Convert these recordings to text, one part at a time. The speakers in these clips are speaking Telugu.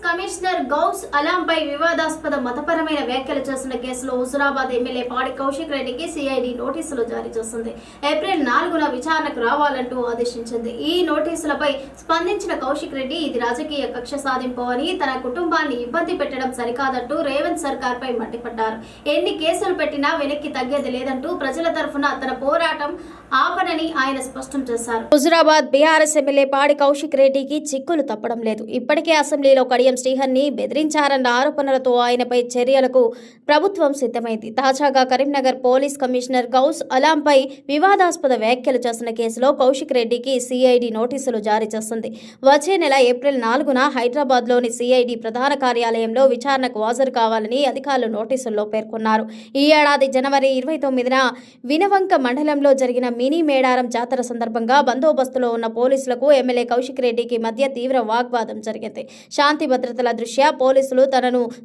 కమిషనర్ గౌస్ అలాంపై వివాదాస్పద మతపరమైన వ్యాఖ్యలు చేసిన కేసులో హుజురాబాద్ ఎమ్మెల్యే పాడి కౌశిక్ రెడ్డికి సిఐడి నోటీసులు జారీ చేసింది. ఏప్రిల్ 4న విచారణకు రావాలంటూ ఆదేశించింది. ఈ నోటీసులపై స్పందించిన కౌశిక్ రెడ్డి ఇది రాజకీయ కక్ష సాధింపు అని, తన కుటుంబాన్ని ఇబ్బంది పెట్టడం సరికాదంటూ రేవంత్ సర్కార్పై మండిపడ్డారు. ఎన్ని కేసులు పెట్టినా వెనక్కి తగ్గేది లేదంటూ ప్రజల తరఫున తన పోరాటం ఆపనని ఆయన స్పష్టం చేశారు. హుజురాబాద్ బీఆర్ఎస్ ఎమ్మెల్యే పాడి కౌశిక్ రెడ్డికి చిక్కులు తప్పడం లేదు. ఇప్పటికే అసెంబ్లీలో కడియం శ్రీహరిని బెదిరించారన్న ఆరోపణలతో ఆయనపై చర్యలకు ప్రభుత్వం సిద్ధమైంది. తాజాగా కరీంనగర్ పోలీస్ కమిషనర్ గౌస్ అలాంపై వివాదాస్పద వ్యాఖ్యలు చేసిన కేసులో కౌశిక్ రెడ్డికి సిఐడి నోటీసులు జారీ చేసింది. వచ్చే నెల ఏప్రిల్ 4న హైదరాబాద్లోని సిఐడి ప్రధాన కార్యాలయంలో విచారణకు హాజరు కావాలని అధికారులు నోటీసుల్లో పేర్కొన్నారు. ఈ ఏడాది జనవరి 29న వినవంక మండలంలో జరిగిన మినీ మేడారం జాతర సందర్భంగా బందోబస్తులో ఉన్న పోలీసులకు ఎమ్మెల్యే కౌశిక్ రెడ్డికి మధ్య తీవ్ర వాగ్వాదం జరిగింది. శాంతి భద్రతల దృష్ట్యా పోలీసులు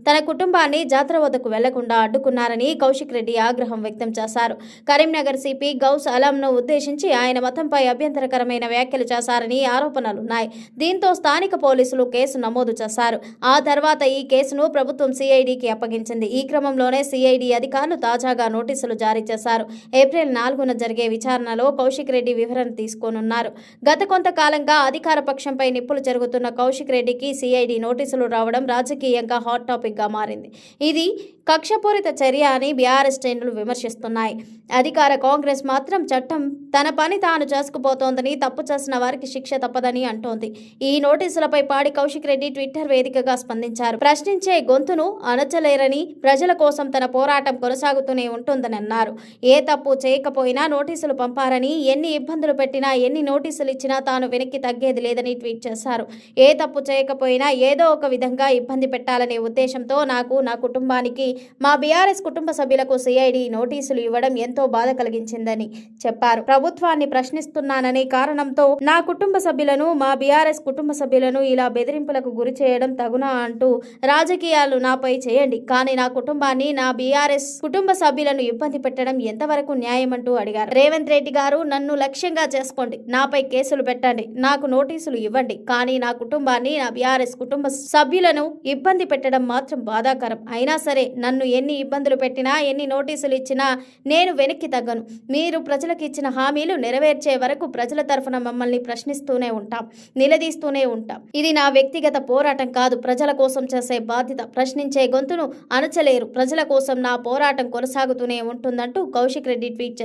తన కుటుంబాన్ని జాతర వద్దకు వెళ్లకుండా అడ్డుకున్నారని కౌశిక్ రెడ్డి ఆగ్రహం వ్యక్తం చేశారు. కరీంనగర్ సిపి గౌస్ అలాంను ఉద్దేశించి ఆయన మతంపై అభ్యంతరకరమైన వ్యాఖ్యలు చేశారని ఆరోపణలున్నాయి. దీంతో స్థానిక పోలీసులు కేసు నమోదు చేశారు. ఆ తర్వాత ఈ కేసును ప్రభుత్వం సిఐడికి అప్పగించింది. ఈ క్రమంలోనే సిఐడి అధికారులు తాజాగా నోటీసులు జారీ చేశారు. ఏప్రిల్ 4న జరిగే విచారణలో కౌశిక్ రెడ్డి వివరణ తీసుకోనున్నారు. గత కొంతకాలంగా అధికార పక్షంపై నిప్పులు జరుగుతున్న కౌశిక్ రెడ్డికి సిఐడి నోటీసులు రావడం రాజకీయంగా హాట్ టాపిక్ గా మారింది. ఇది కక్షపూరిత చర్య అని బీఆర్ఎస్ శ్రేణులు విమర్శిస్తున్నాయి. అధికార కాంగ్రెస్ మాత్రం చట్టం తన పని తాను చేసుకుపోతోందని, తప్పు చేసిన వారికి శిక్ష తప్పదని అంటోంది. ఈ నోటీసులపై పాడి కౌశిక్ రెడ్డి ట్విట్టర్ వేదికగా స్పందించారు. ప్రశ్నించే గొంతును అణచలేరని, ప్రజల కోసం తన పోరాటం కొనసాగుతూనే ఉంటుందని అన్నారు. ఏ తప్పు చేయకపోయినా నోటీసులు పంపారని, ఎన్ని ఇబ్బందులు పెట్టినా, ఎన్ని నోటీసులు ఇచ్చినా తాను వెనక్కి తగ్గేది లేదని ట్వీట్ చేశారు. ఏ తప్పు చేయకపోయినా ఏదో ఒక విధంగా ఇబ్బంది పెట్టాలనే ఉద్దేశంతో నాకు, నా కుటుంబానికి, మా బీఆర్ఎస్ కుటుంబ సభ్యులకు సిఐడి నోటీసులు ఇవ్వడం ఎంతో బాధ కలిగించిందని చెప్పారు. ప్రభుత్వాన్ని ప్రశ్నిస్తున్నాననే కారణంతో నా కుటుంబ సభ్యులను, మా బీఆర్ఎస్ కుటుంబ సభ్యులను ఇలా బెదిరింపులకు గురి చేయడం తగునా అంటూ రాజకీయాలు నాపై చేయండి, కానీ నా కుటుంబాన్ని, నా బీఆర్ఎస్ కుటుంబ సభ్యులను ఇబ్బంది పెట్టడం ఎంతవరకు న్యాయమంటూ అడిగారు. రేవంత్ రెడ్డి గారు, నన్ను లక్ష్యంగా చేసుకోండి, నాపై కేసులు పెట్టండి, నాకు నోటీసులు ఇవ్వండి, కానీ నా కుటుంబాన్ని, నా బీఆర్ఎస్ కుటుంబ సభ్యులను ఇబ్బంది పెట్టడం మాత్రం బాధాకరం. అయినా సరే నన్ను ఎన్ని ఇబ్బందులు పెట్టినా, ఎన్ని నోటీసులు ఇచ్చినా నేను వెనక్కి తగ్గను. మీరు ప్రజలకు ఇచ్చిన హామీలు నెరవేర్చే వరకు ప్రజల తరఫున మమ్మల్ని ప్రశ్నిస్తూనే ఉంటాం, నిలదీస్తూనే ఉంటాం. ఇది నా వ్యక్తిగత పోరాటం కాదు, ప్రజల కోసం చేసే బాధ్యత. ప్రశ్నించే గొంతును అణచలేరు. ప్రజల కోసం నా పోరాటం కొనసాగుతూనే ఉంటుందంటూ కౌశిక్ రెడ్డి ట్వీట్ చేశారు.